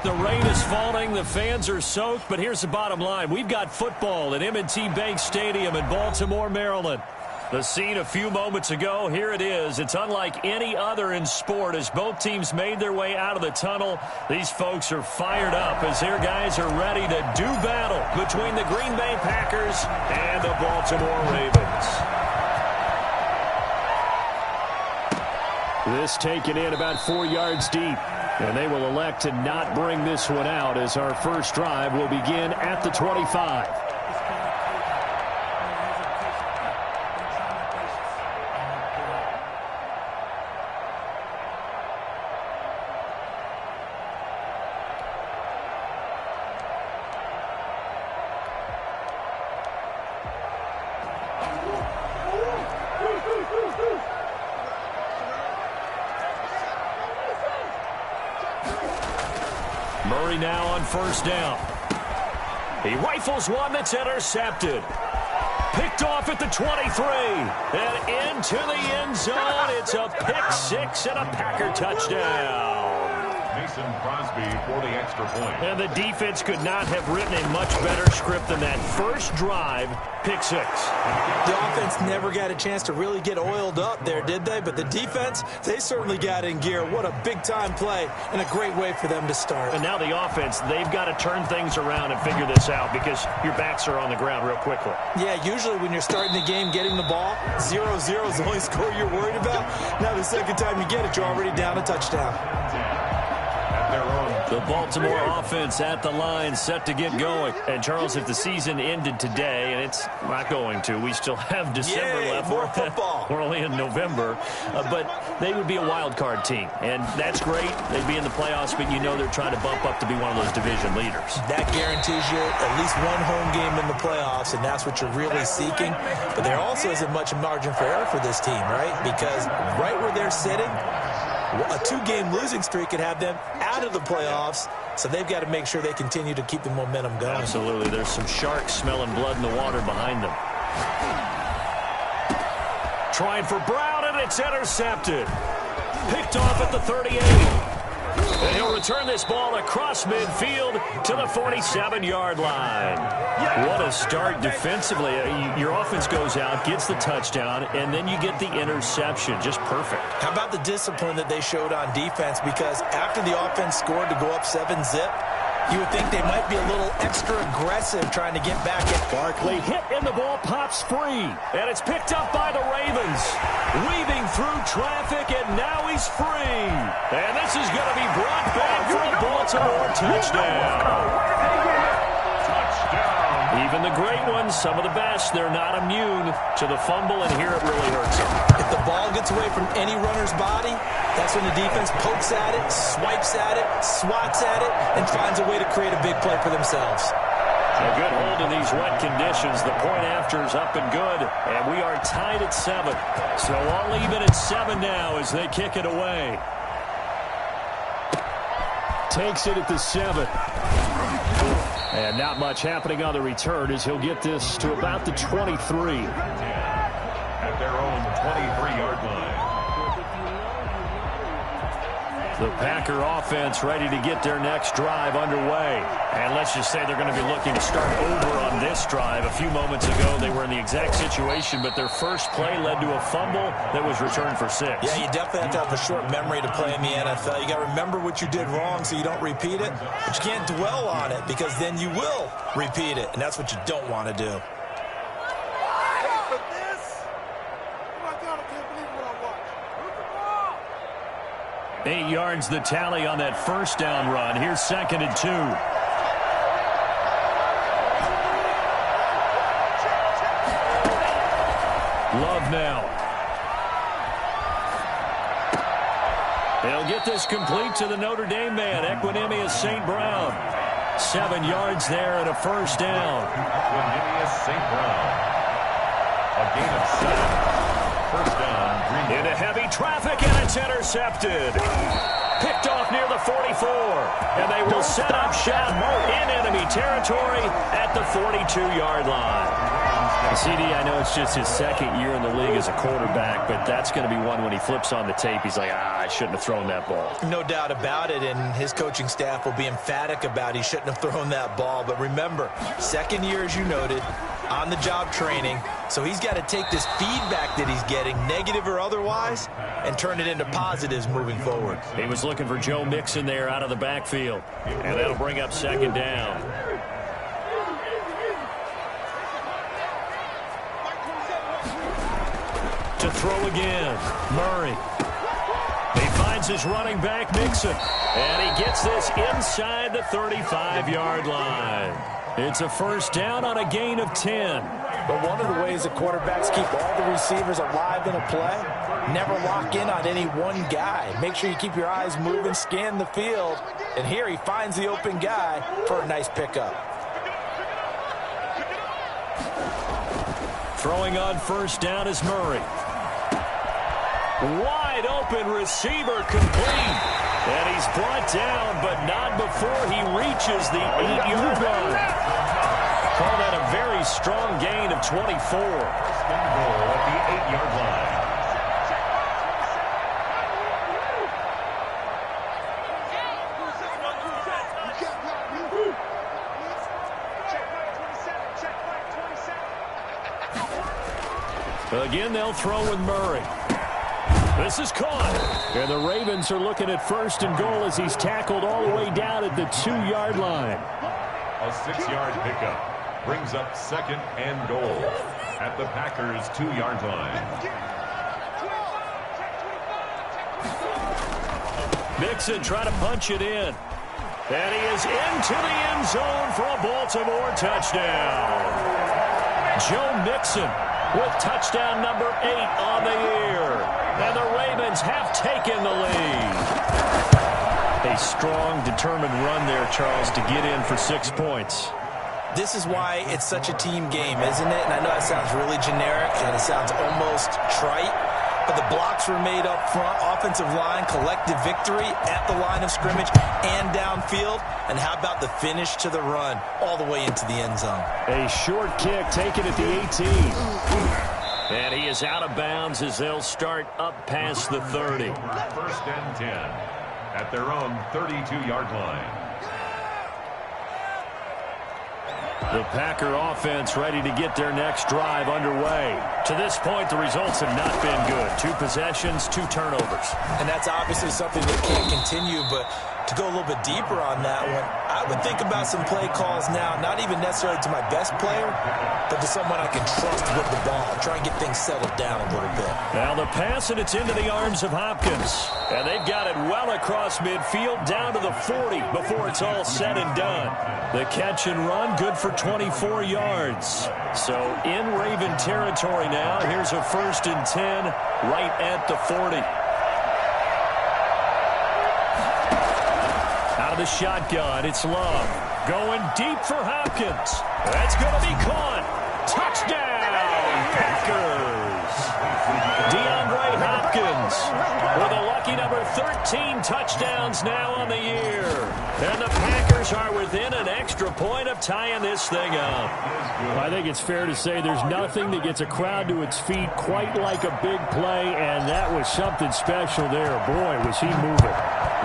The rain is falling. The fans are soaked. But here's the bottom line. We've got football at M&T Bank Stadium in Baltimore, Maryland. The scene a few moments ago, here it is. It's unlike any other in sport as both teams made their way out of the tunnel. These folks are fired up as their guys are ready to do battle between the Green Bay Packers and the Baltimore Ravens. This taken in about 4 yards deep. And they will elect to not bring this one out as our first drive will begin at the 25. Murray now on first down. He rifles one that's intercepted. Picked off at the 23. And into the end zone. It's a pick six and a Packer touchdown. Mason Crosby for the extra point. And the defense could not have written a much better script than that first drive, pick six. The offense never got a chance to really get oiled up there, did they? But the defense, they certainly got in gear. What a big-time play and a great way for them to start. And now the offense, they've got to turn things around and figure this out because your backs are on the ground real quickly. Yeah, usually when you're starting the game getting the ball, 0-0 is the only score you're worried about. Now the second time you get it, you're already down a touchdown. The Baltimore offense at the line, set to get going. And, Charles, if the season ended today, and it's not going to, we still have December left. More football. We're only in November. But they would be a wild card team. And that's great. They'd be in the playoffs, but you know they're trying to bump up to be one of those division leaders. That guarantees you at least one home game in the playoffs, and that's what you're really seeking. But there also isn't much margin for error for this team, right? Because right where they're sitting, a two-game losing streak could have them out of the playoffs, so they've got to make sure they continue to keep the momentum going. Absolutely. There's some sharks smelling blood in the water behind them. Trying for Brown, and it's intercepted. Picked off at the 38. And he'll return this ball across midfield to the 47-yard line. What a start defensively. Your offense goes out, gets the touchdown, and then you get the interception. Just perfect. How about the discipline that they showed on defense? Because after the offense scored to go up 7-zip, you would think they might be a little extra aggressive trying to get back at. Barkley hit and the ball pops free. And it's picked up by the Ravens. Weaving through traffic, and now he's free. And this is going to be brought back for a Baltimore touchdown. Even the great ones, some of the best, they're not immune to the fumble, and here it really hurts them. If the ball gets away from any runner's body, that's when the defense pokes at it, swipes at it, swats at it, and finds a way to create a big play for themselves. A good hold in these wet conditions. The point after is up and good, and we are tied at 7. So all even at 7 now as they kick it away. Takes it at the 7. And not much happening on the return as he'll get this to about the 23. At their own 23-yard line. The Packer offense ready to get their next drive underway. And let's just say they're going to be looking to start over on this drive. A few moments ago, they were in the exact situation, but their first play led to a fumble that was returned for 6. Yeah, you definitely have to have a short memory to play in the NFL. You got to remember what you did wrong so you don't repeat it, but you can't dwell on it because then you will repeat it, and that's what you don't want to do. 8 yards the tally on that first down run. Here's 2nd and 2. Love now. They'll get this complete to the Notre Dame man, Equanimeous St. Brown. 7 yards there and a first down. Equanimeous St. Brown. A gain of 7. First down. Into heavy traffic, and it's intercepted. Picked off near the 44. And they will set up shop in enemy territory at the 42-yard line. CD, I know it's just his second year in the league as a quarterback, but that's going to be one when he flips on the tape, he's like, I shouldn't have thrown that ball. No doubt about it, and his coaching staff will be emphatic about he shouldn't have thrown that ball. But remember, second year, as you noted, on-the-job training, so he's got to take this feedback that he's getting, negative or otherwise, and turn it into positives moving forward. He was looking for Joe Mixon there out of the backfield, and that'll bring up second down. To throw again, Murray. He finds his running back, Mixon, and he gets this inside the 35-yard line. It's a first down on a gain of 10. But one of the ways that quarterbacks keep all the receivers alive in a play, never lock in on any one guy. Make sure you keep your eyes moving, scan the field, and here he finds the open guy for a nice pickup. Throwing on first down is Murray. Wide open receiver complete. And he's brought down, but not before he reaches the 8-yard line. Call that a very strong gain of 24. First and goal at the 8-yard line. Again, they'll throw with Murray. This is caught. And the Ravens are looking at first and goal as he's tackled all the way down at the 2-yard line. A 6-yard pickup brings up second and goal at the Packers' 2-yard line. Mixon trying to punch it in. And he is into the end zone for a Baltimore touchdown. Joe Mixon with touchdown number 8 on the year. And the Ravens have taken the lead. A strong, determined run there, Charles, to get in for 6 points. This is why it's such a team game, isn't it? And I know that sounds really generic and it sounds almost trite, but the blocks were made up front, offensive line, collective victory at the line of scrimmage and downfield. And how about the finish to the run all the way into the end zone? A short kick taken at the 18. And he is out of bounds as they'll start up past the 30. First and 10 at their own 32-yard line. The Packer offense ready to get their next drive underway. To this point, the results have not been good. 2 possessions, 2 turnovers. And that's obviously something that can't continue, but to go a little bit deeper on that one, I would think about some play calls now, not even necessarily to my best player, but to someone I can trust with the ball. Try and get things settled down a little bit. Now the pass, and it's into the arms of Hopkins. And they've got it well across midfield, down to the 40 before it's all said and done. The catch and run, good for 24 yards. So in Raven territory now, here's a first and 10 right at the 40. Out of the shotgun, it's Love. Going deep for Hopkins. That's going to be caught. Touchdown, Packers. DeAndre Hopkins with a lucky number 13 touchdowns now on the year. And the Packers are within an extra point of tying this thing up. I think it's fair to say there's nothing that gets a crowd to its feet quite like a big play, and that was something special there. Boy, was he moving.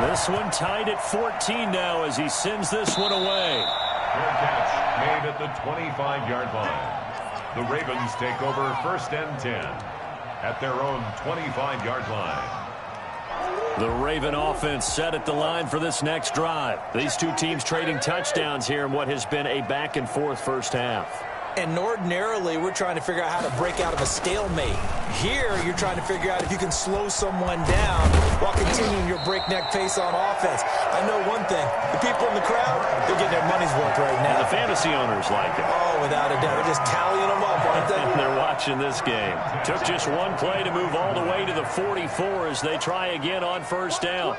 This one tied at 14 now as he sends this one away. Fair catch made at the 25-yard line. The Ravens take over first and 10 at their own 25-yard line. The Raven offense set at the line for this next drive. These two teams trading touchdowns here in what has been a back-and-forth first half. And ordinarily, we're trying to figure out how to break out of a stalemate. Here, you're trying to figure out if you can slow someone down while continuing your breakneck pace on offense. I know one thing. The people in the crowd, they're getting their money's worth right now. And the fantasy owners like it. Oh, without a doubt. They're just tallying them up, aren't they? And they're watching this game. Took just one play to move all the way to the 44 as they try again on first down.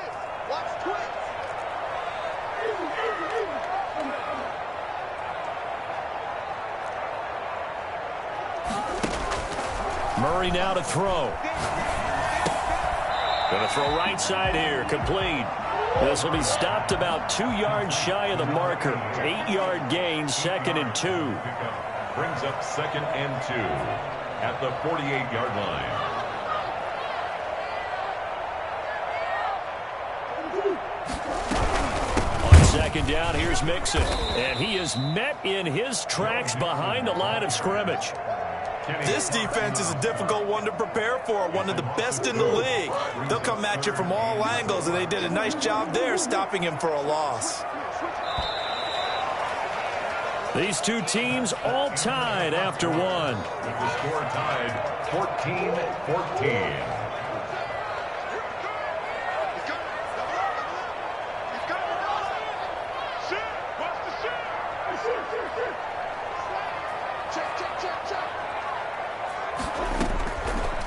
Murray now to throw. Going to throw right side here. Complete. This will be stopped about 2 yards shy of the marker. 8-yard gain, second and 2. brings up 2nd and 2 at the 48-yard line. On 2nd down, here's Mixon. And he is met in his tracks behind the line of scrimmage. This defense is a difficult one to prepare for, one of the best in the league. They'll come at you from all angles, and they did a nice job there stopping him for a loss. These two teams all tied after one. With the score tied 14-14.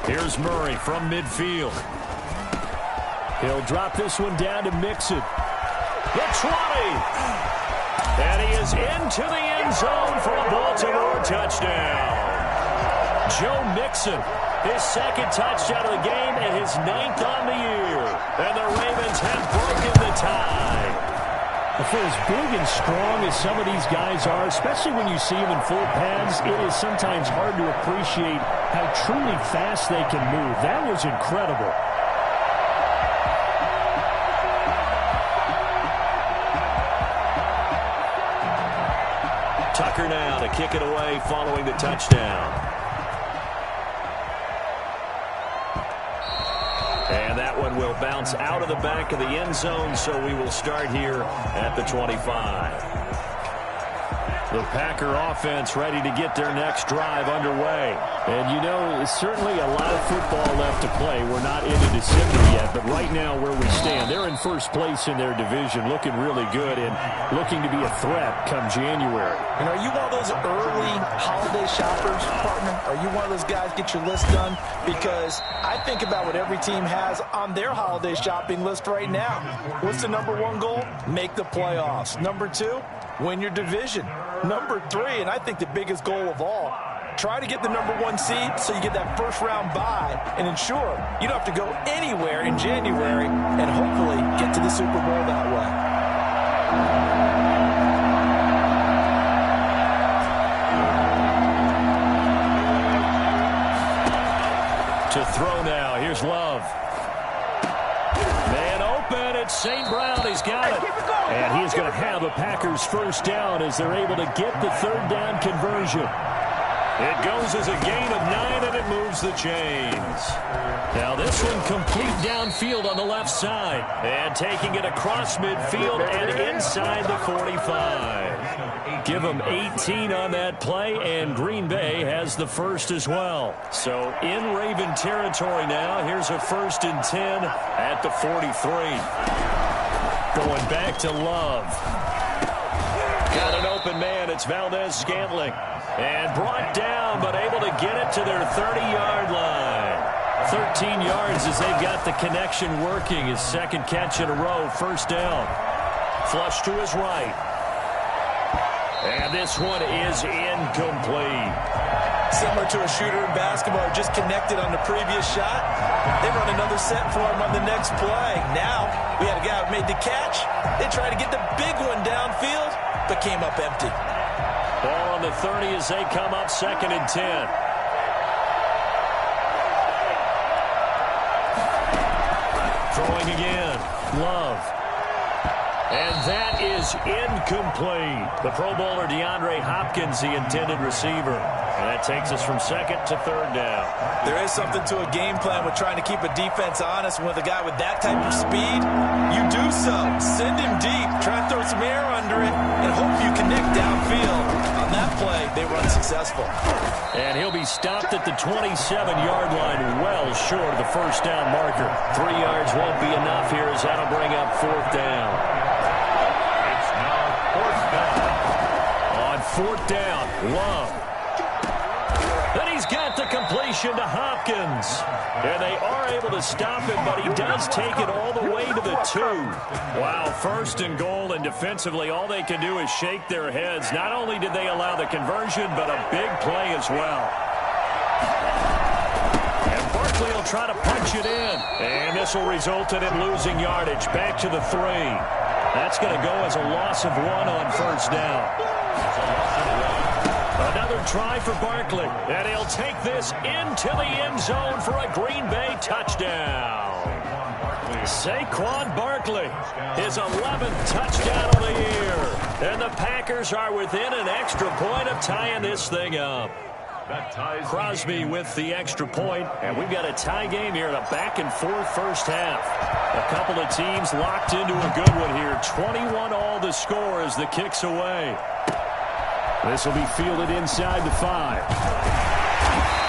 Here's Murray from midfield. He'll drop this one down to Mixon. The 20. And he is into the end zone for a Baltimore touchdown. Joe Mixon, his 2nd touchdown of the game and his 9th on the year. And the Ravens have broken the tie. For as big and strong as some of these guys are, especially when you see them in full pads, it is sometimes hard to appreciate how truly fast they can move. That was incredible. Tucker now to kick it away following the touchdown. And that one will bounce out of the back of the end zone, so we will start here at the 25. The Packer offense ready to get their next drive underway. And, you know, certainly a lot of football left to play. We're not into December yet, but right now where we stand, they're in first place in their division, looking really good and looking to be a threat come January. And are you one of those early holiday shoppers, partner? Are you one of those guys get your list done? Because I think about what every team has on their holiday shopping list right now. What's the #1 goal? Make the playoffs. #2, win your division. #3, and I think the biggest goal of all, try to get the #1 seed so you get that first-round bye and ensure you don't have to go anywhere in January and hopefully get to the Super Bowl that way. To throw now, here's Love. Man open, it's St. Brown, he's got it. And he's going to have a Packers first down as they're able to get the 3rd down conversion. It goes as a gain of 9, and it moves the chains. Now this one complete downfield on the left side. And taking it across midfield and inside the 45. Give them 18 on that play, and Green Bay has the first as well. So in Raven territory now, here's a 1st and 10 at the 43. Going back to Love. Got an open man. It's Valdez-Scantling. And brought down, but able to get it to their 30-yard line. 13 yards as they've got the connection working. His 2nd catch in a row, 1st down. Flush to his right. And this one is incomplete. Similar to a shooter in basketball, just connected on the previous shot. They run another set for him on the next play. Now, we had a guy who made the catch. They tried to get the big one downfield, but came up empty. Ball on the 30 as they come up 2nd and 10. Throwing again. Love. And that is incomplete. The Pro Bowler DeAndre Hopkins, the intended receiver. And that takes us from 2nd to 3rd down. There is something to a game plan with trying to keep a defense honest. With a guy with that type of speed, you do so. Send him deep. Try and throw some air under it and hope you connect downfield. On that play, they run successful. And he'll be stopped at the 27-yard line, well short of the 1st down marker. 3 yards won't be enough here as that'll bring up 4th down. It's now 4th down. On 4th down, Love. Then he's got the completion to Hopkins. And they are able to stop him, but he does take it all the way to the 2. Wow, 1st and goal, and defensively all they can do is shake their heads. Not only did they allow the conversion, but a big play as well. And Barkley will try to punch it in. And this will result in him losing yardage. Back to the 3. That's going to go as a loss of 1 on 1st down. Another try for Barkley, and he'll take this into the end zone for a Green Bay touchdown. Saquon Barkley, his 11th touchdown of the year. And the Packers are within an extra point of tying this thing up. Crosby with the extra point, and we've got a tie game here in a back-and-forth first half. A couple of teams locked into a good one here. 21-all the score as the kick's away. This will be fielded inside the 5.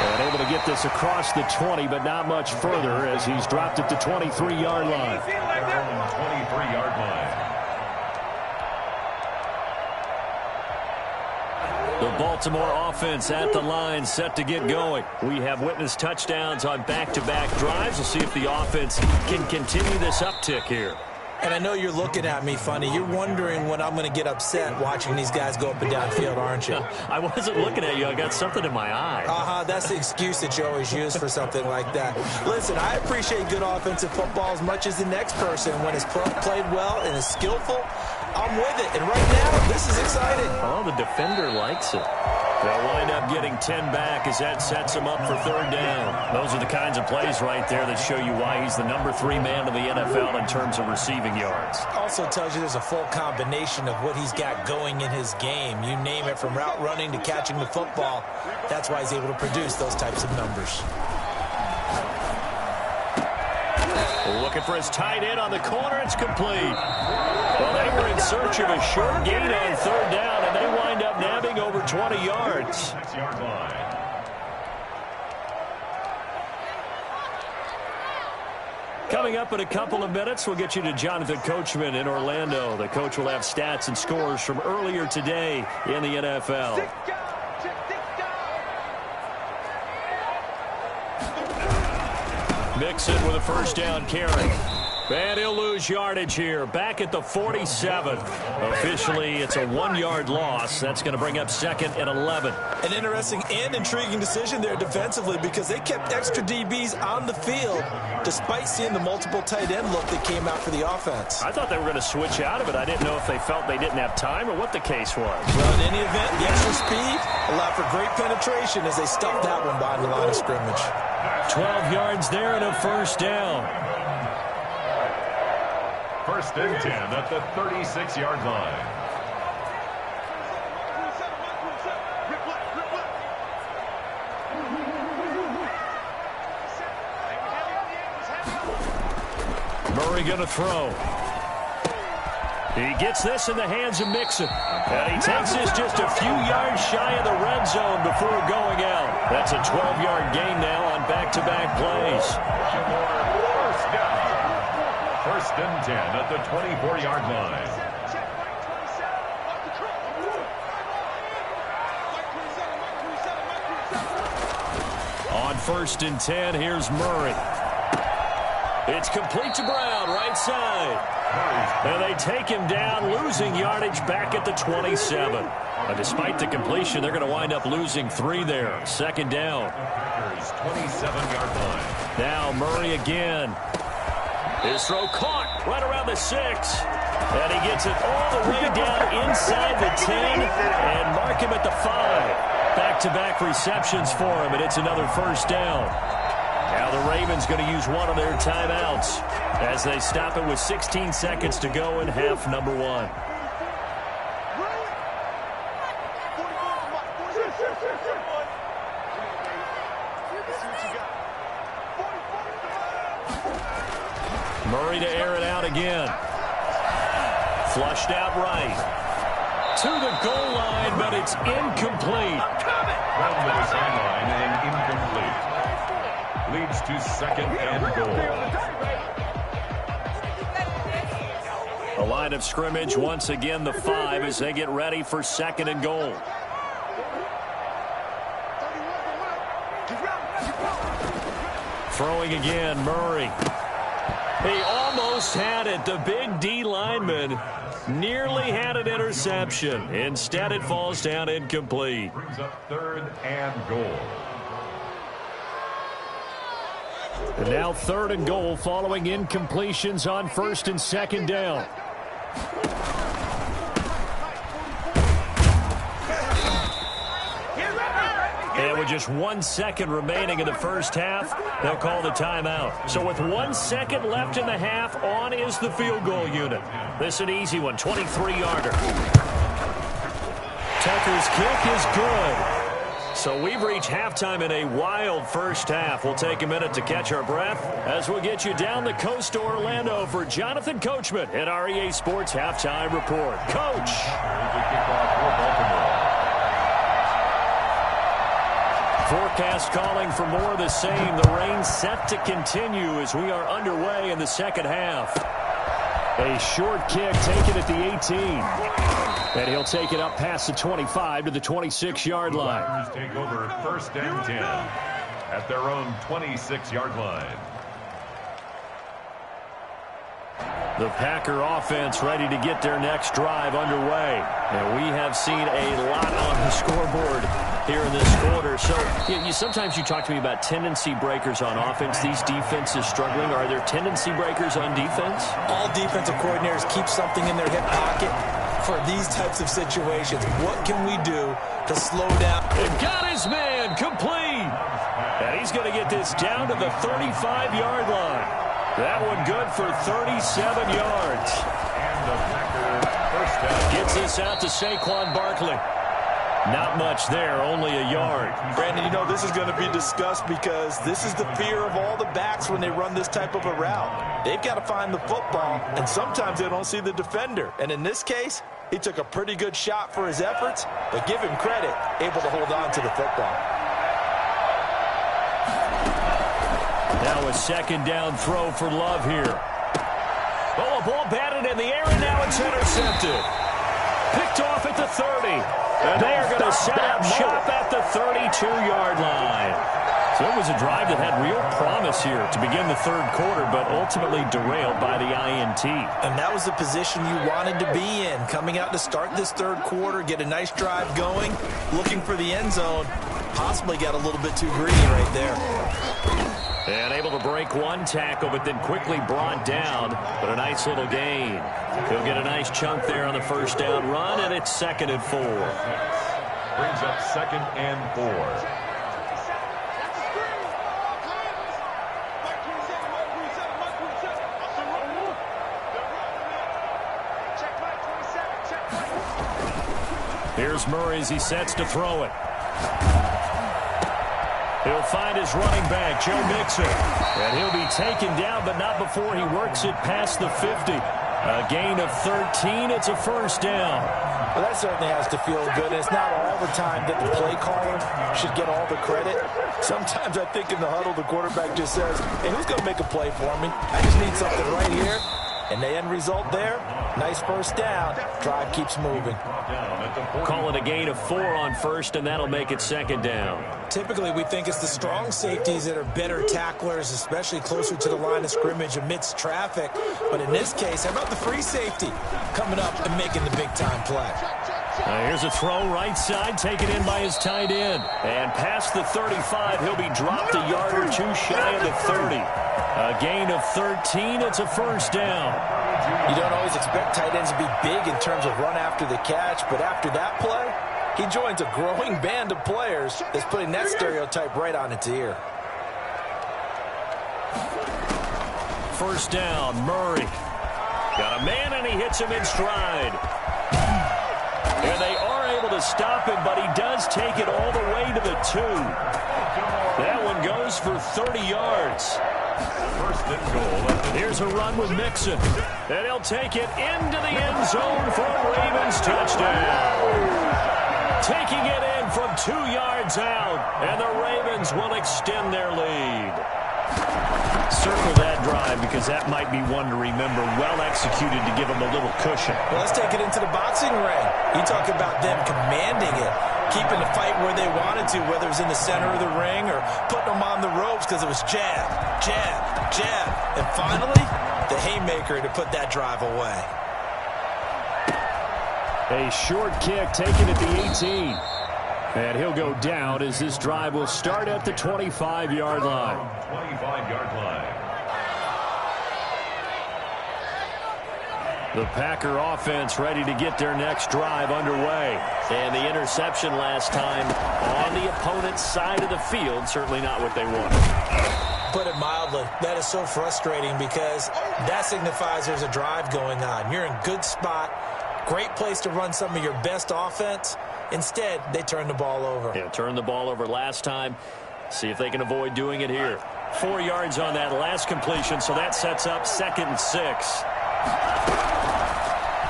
And able to get this across the 20, but not much further as he's dropped it to 23-yard line. 23-yard line. The Baltimore offense at the line, set to get going. We have witnessed touchdowns on back-to-back drives. We'll see if the offense can continue this uptick here. And I know you're looking at me funny. You're wondering when I'm going to get upset watching these guys go up and down field, aren't you? I wasn't looking at you. I got something in my eye. That's the excuse that you always use for something like that. Listen, I appreciate good offensive football as much as the next person. When it's played well and is skillful, I'm with it. And right now, this is exciting. Oh, the defender likes it. They'll wind up getting 10 back as that sets him up for third down. Those are the kinds of plays right there that show you why he's the number 3 man in the NFL in terms of receiving yards. Also tells you there's a full combination of what he's got going in his game. You name it, from route running to catching the football. That's why he's able to produce those types of numbers. Looking for his tight end on the corner. It's complete. Well, they were in search of a short gain on third down, and they wind up nabbing over 20 yards. 6-yard line. Coming up in a couple of minutes, we'll get you to Jonathan Coachman in Orlando. The coach will have stats and scores from earlier today in the NFL. Mixon with a first down carry. And he'll lose yardage here. Back at the 47. Officially, it's a 1-yard loss. That's going to bring up 2nd and 11. An interesting and intriguing decision there defensively, because they kept extra DBs on the field despite seeing the multiple tight end look that came out for the offense. I thought they were going to switch out of it. I didn't know if they felt they didn't have time or what the case was. Well, in any event, the extra speed allowed for great penetration as they stuffed that one behind the line of scrimmage. 12 yards there and a first down. 1st and 10 at the 36-yard line. Murray going to throw. He gets this in the hands of Mixon. And he takes this just a few yards shy of the red zone before going out. That's a 12-yard gain now on back-to-back plays. First down. 1st and 10 at the 24-yard line. On 1st and 10, here's Murray. It's complete to Brown, right side. And they take him down, losing yardage back at the 27. Despite the completion, they're going to wind up losing 3 there. 2nd down. 27-yard line. Now Murray again. His throw caught right around the 6. And he gets it all the way down inside the 10 and mark him at the 5. Back-to-back receptions for him, and it's another first down. Now the Ravens going to use one of their timeouts as they stop it with 16 seconds to go in half number 1. Murray to air it out again. Flushed out right. To the goal line, but it's incomplete. From the sideline and incomplete. Leads to 2nd and goal. A line of scrimmage, once again the 5 as they get ready for 2nd and goal. Throwing again, Murray. He almost had it. The big D lineman nearly had an interception. Instead, it falls down incomplete. Brings up 3rd and goal. And now 3rd and goal following incompletions on 1st and 2nd down. And with just 1 second remaining in the first half, they'll call the timeout. So with 1 second left in the half, on is the field goal unit. This is an easy one, 23-yarder. Tucker's kick is good. So we've reached halftime in a wild first half. We'll take a minute to catch our breath as we'll get you down the coast to Orlando for Jonathan Coachman at our EA Sports Halftime Report. Coach. Forecast calling for more of the same. The rain set to continue as we are underway in the second half. A short kick taken at the 18. And he'll take it up past the 25 to the 26-yard line. Packers take over first and 10 at their own 26-yard line. The Packer offense ready to get their next drive underway. And we have seen a lot on the scoreboard here in this quarter. So sometimes you talk to me about tendency breakers on offense. These defenses struggling. Are there tendency breakers on defense? All defensive coordinators keep something in their hip pocket for these types of situations. What can we do to slow down? They've got his man complete. And he's going to get this down to the 35-yard line. That one good for 37 yards. And the Packer first down. Gets this out to Saquon Barkley. Not much there, only a yard. Brandon, you know this is going to be discussed because this is the fear of all the backs when they run this type of a route. They've got to find the football, and sometimes they don't see the defender. And in this case, he took a pretty good shot for his efforts, but give him credit, able to hold on to the football. Now a second down throw for Love here. Oh, a ball batted in the air, and now it's intercepted. Picked off at the 30. And they are going to set up shop at the 32-yard line. So it was a drive that had real promise here to begin the third quarter, but ultimately derailed by the INT. And that was the position you wanted to be in, coming out to start this third quarter, get a nice drive going, looking for the end zone. Possibly got a little bit too greedy right there. And able to break one tackle, but then quickly brought down. But a nice little gain. He'll get a nice chunk there on the first down run, and it's 2nd and 4. Brings up 2nd and 4. Here's Murray as he sets to throw it. He'll find his running back, Joe Mixon. And he'll be taken down, but not before he works it past the 50. A gain of 13. It's a first down. Well, that certainly has to feel good. It's not all the time that the play caller should get all the credit. Sometimes I think in the huddle, the quarterback just says, hey, who's going to make a play for me? I just need something right here. And the end result there, nice first down. Drive keeps moving. Call it a gain of 4 on first, and that'll make it 2nd down. Typically, we think it's the strong safeties that are better tacklers, especially closer to the line of scrimmage amidst traffic. But in this case, how about the free safety coming up and making the big-time play? Here's a throw right side, taken in by his tight end. And past the 35, he'll be dropped a yard or two shy of the 30. A gain of 13, it's a first down. You don't always expect tight ends to be big in terms of run after the catch, but after that play, he joins a growing band of players that's putting that stereotype right on its ear. First down, Murray. Got a man, and he hits him in stride. And they are able to stop him, but he does take it all the way to the 2. That one goes for 30 yards. First and goal. Here's a run with Mixon. And he'll take it into the end zone for a Ravens touchdown. Taking it in from 2 yards out. And the Ravens will extend their lead. Circle that drive because that might be one to remember. Well executed to give them a little cushion. Well, let's take it into the boxing ring. You talk about them commanding it, keeping the fight where they wanted to, whether it was in the center of the ring or putting them on the ropes because it was jab, jab, jab. And finally, the haymaker to put that drive away. A short kick taken at the 18. And he'll go down as this drive will start at the 25-yard line. 25-yard line. The Packer offense ready to get their next drive underway. And the interception last time on the opponent's side of the field, certainly not what they wanted. Put it mildly, that is so frustrating because that signifies there's a drive going on. You're in good spot, great place to run some of your best offense. Instead, they turn the ball over. Yeah, turned the ball over last time. See if they can avoid doing it here. 4 yards on that last completion, so that sets up 2nd and 6.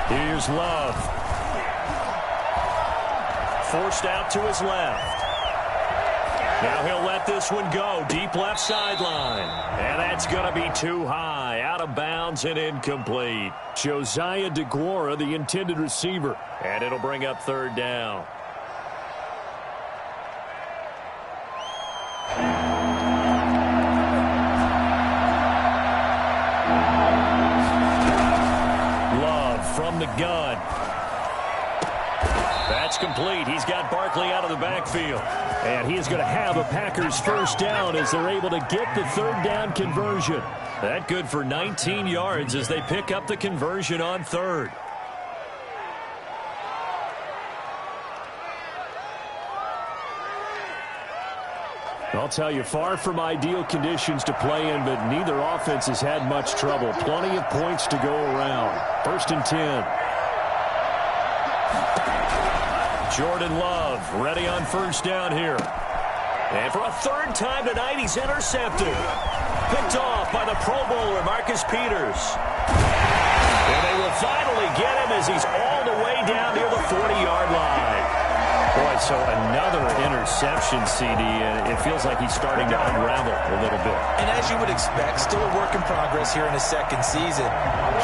Here's Love. Forced out to his left. Now he'll let this one go. Deep left sideline. And that's going to be too high. Out of bounds and incomplete. Josiah DeGuara, the intended receiver. And it'll bring up 3rd down. From the gun. That's complete. He's got Barkley out of the backfield. And he is going to have a Packers 1st down as they're able to get the 3rd down conversion. That good for 19 yards as they pick up the conversion on 3rd. I'll tell you, far from ideal conditions to play in, but neither offense has had much trouble. Plenty of points to go around. 1st and 10. Jordan Love ready on 1st down here. And for a 3rd time tonight, he's intercepted. Picked off by the Pro Bowler, Marcus Peters. And they will finally get him as he's all the way down near the 40-yard line. Boy, so another interception, CD, and it feels like he's starting to unravel a little bit. And as you would expect, still a work in progress here in his 2nd season.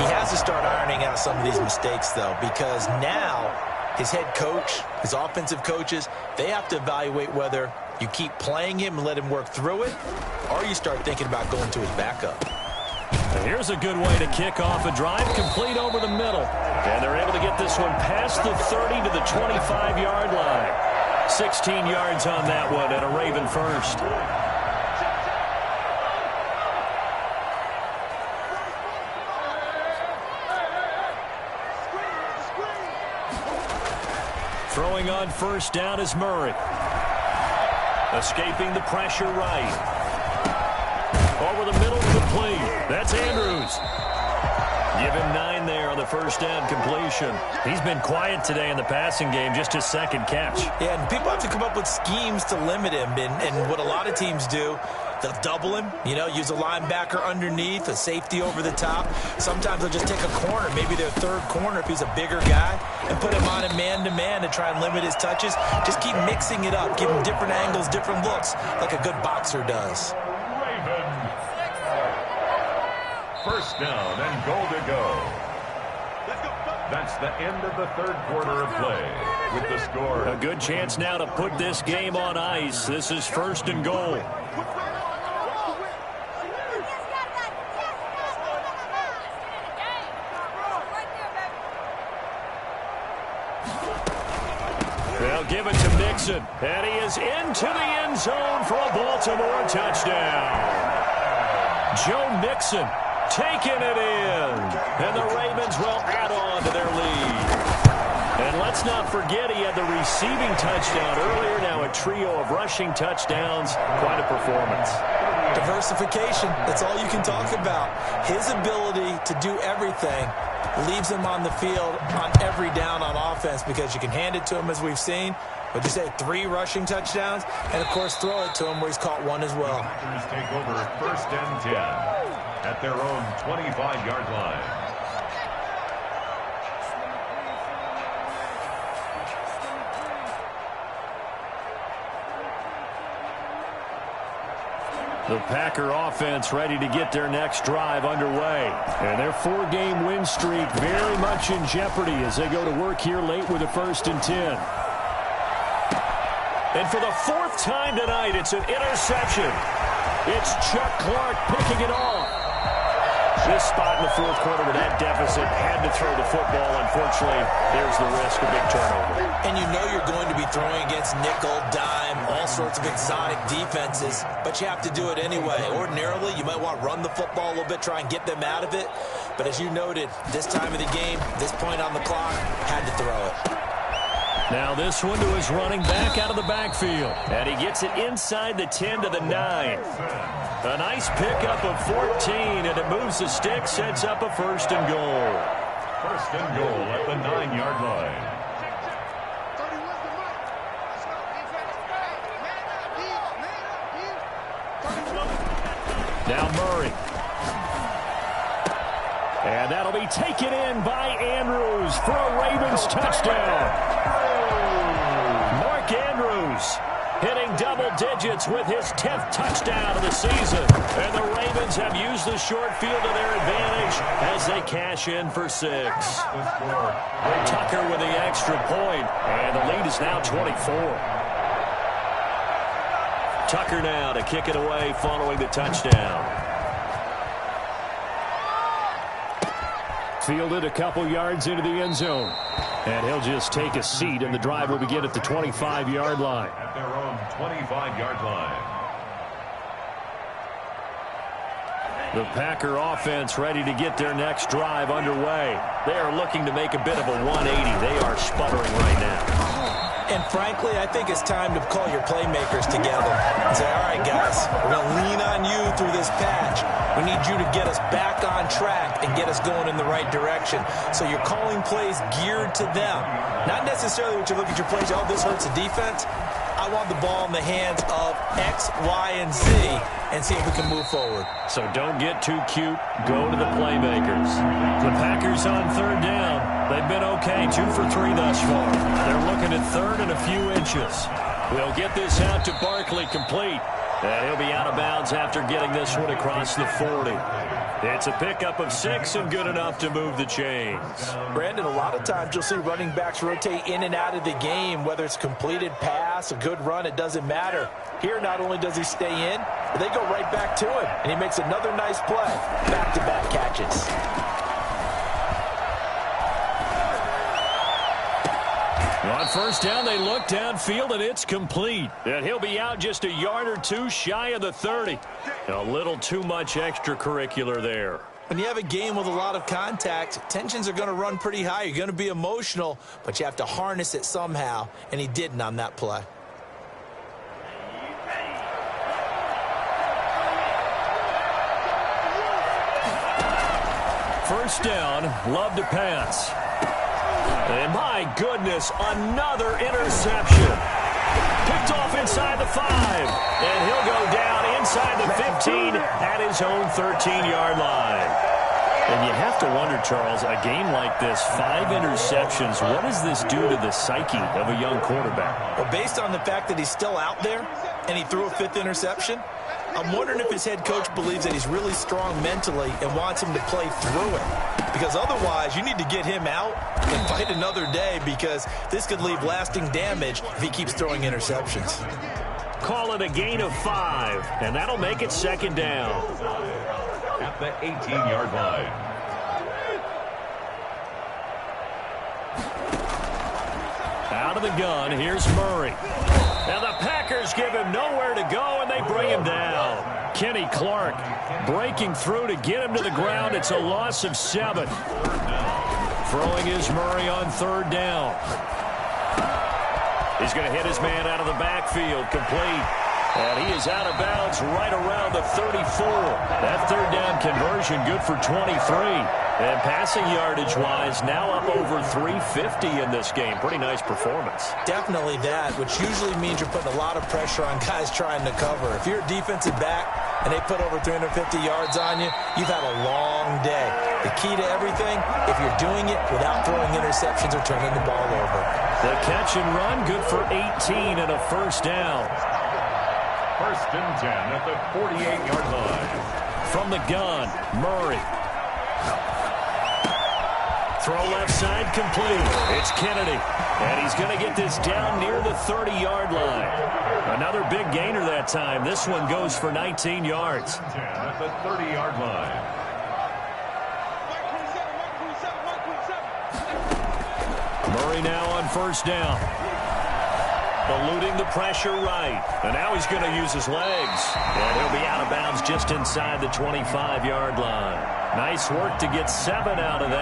He has to start ironing out some of these mistakes, though, because now his head coach, his offensive coaches, they have to evaluate whether you keep playing him and let him work through it, or you start thinking about going to his backup. Here's a good way to kick off a drive, complete over the middle. And they're able to get this one past the 30 to the 25-yard line. 16 yards on that one and a Raven 1st. Throwing on 1st down is Murray. Escaping the pressure right. Over the middle, complete. That's Andrews. Give him 9 there on the 1st down completion. He's been quiet today in the passing game, just his 2nd catch. Yeah, and people have to come up with schemes to limit him. And what a lot of teams do, they'll double him, use a linebacker underneath, a safety over the top. Sometimes they'll just take a corner, maybe their 3rd corner if he's a bigger guy, and put him on a man-to-man to try and limit his touches. Just keep mixing it up, give him different angles, different looks, like a good boxer does. 1st down and goal to go. That's the end of the 3rd quarter of play with the score. A good chance now to put this game on ice. This is 1st and goal. They'll give it to Mixon. And he is into the end zone for a Baltimore touchdown. Joe Mixon taking it in. And the Ravens will add on to their lead. And let's not forget he had the receiving touchdown earlier. Now a trio of rushing touchdowns. Quite a performance. Diversification. That's all you can talk about. His ability to do everything leaves him on the field on every down on offense because you can hand it to him as we've seen. What'd you say, 3 rushing touchdowns? And, of course, throw it to him where he's caught 1 as well. Packers take over 1st and 10 at their own 25-yard line. The Packer offense ready to get their next drive underway. And their 4-game win streak very much in jeopardy as they go to work here late with a 1st and 10. And for the 4th time tonight, it's an interception. It's Chuck Clark picking it off. this spot in the fourth quarter with that deficit, had to throw the football. Unfortunately, there's the risk of big turnover. And you know you're going to be throwing against nickel, dime, all sorts of exotic defenses, but you have to do it anyway. Ordinarily, you might want to run the football a little bit, try and get them out of it. But as you noted, this time of the game, this point on the clock, had to throw it. Now this one to his running back out of the backfield. And he gets it inside the 10 to the 9. A nice pickup of 14, and it moves the stick, sets up a first and goal. First and goal at the 9-yard line. Now Murray. And that'll be taken in by Andrews for a Ravens touchdown. Mark Andrews hitting double digits with his 10th touchdown of the season. And the Ravens have used the short field to their advantage as they cash in for 6. Tucker with the extra point, and the lead is now 24. Tucker now to kick it away following the touchdown. Fielded a couple yards into the end zone. And he'll just take a seat, and the drive will begin at the 25-yard line. At their own 25-yard line. The Packer offense ready to get their next drive underway. They are looking to make a bit of a 180. They are sputtering right now. And frankly, I think it's time to call your playmakers together and say, all right, guys, we're going to lean on you through this patch. We need you to get us back on track and get us going in the right direction. So you're calling plays geared to them. Not necessarily what you look at your plays, oh, this hurts the defense. I want the ball in the hands of X, Y, and Z and see if we can move forward. So don't get too cute. Go to the playmakers. The Packers on third down. They've been okay, 2 for 3 thus far. They're looking at third and a few inches. We'll get this out to Barkley complete. And he'll be out of bounds after getting this one across the 40. It's a pickup of 6 and good enough to move the chains. Brandon, a lot of times you'll see running backs rotate in and out of the game, whether it's completed pass, a good run, it doesn't matter. Here, not only does he stay in, but they go right back to him, and he makes another nice play. Back-to-back catches. On first down, they look downfield, and it's complete. And he'll be out just a yard or two shy of the 30. A little too much extracurricular there. When you have a game with a lot of contact, tensions are going to run pretty high. You're going to be emotional, but you have to harness it somehow, and he didn't on that play. First down, Love to pass. And my goodness, another interception. Picked off inside the 5. And he'll go down inside the 15 at his own 13-yard line. And you have to wonder, Charles, a game like this, 5 interceptions, what does this do to the psyche of a young quarterback? Well, based on the fact that he's still out there and he threw a 5th interception, I'm wondering if his head coach believes that he's really strong mentally and wants him to play through it. Because otherwise, you need to get him out and fight another day, because this could leave lasting damage if he keeps throwing interceptions. Call it a gain of 5, and that'll make it second down. At the 18-yard line. Out of the gun, here's Murray. Now the Packers give him nowhere to go, and they bring him down. Kenny Clark breaking through to get him to the ground. It's a loss of 7. Throwing is Murray on third down. He's going to hit his man out of the backfield, complete. And he is out of bounds right around the 34. That third down conversion good for 23. And passing yardage-wise, now up over 350 in this game. Pretty nice performance. Definitely that, which usually means you're putting a lot of pressure on guys trying to cover. If you're a defensive back and they put over 350 yards on you, you've had a long day. The key to everything, if you're doing it without throwing interceptions or turning the ball over. The catch and run, good for 18 and a first down. First and 10 at the 48-yard line. From the gun, Murray. Throw left side, complete. It's Kennedy. And he's going to get this down near the 30-yard line. Another big gainer that time. This one goes for 19 yards. 10 at the 30-yard line. Murray now on first down. Eluding the pressure right. And now he's going to use his legs. And he'll be out of bounds just inside the 25-yard line. Nice work to get 7 out of that.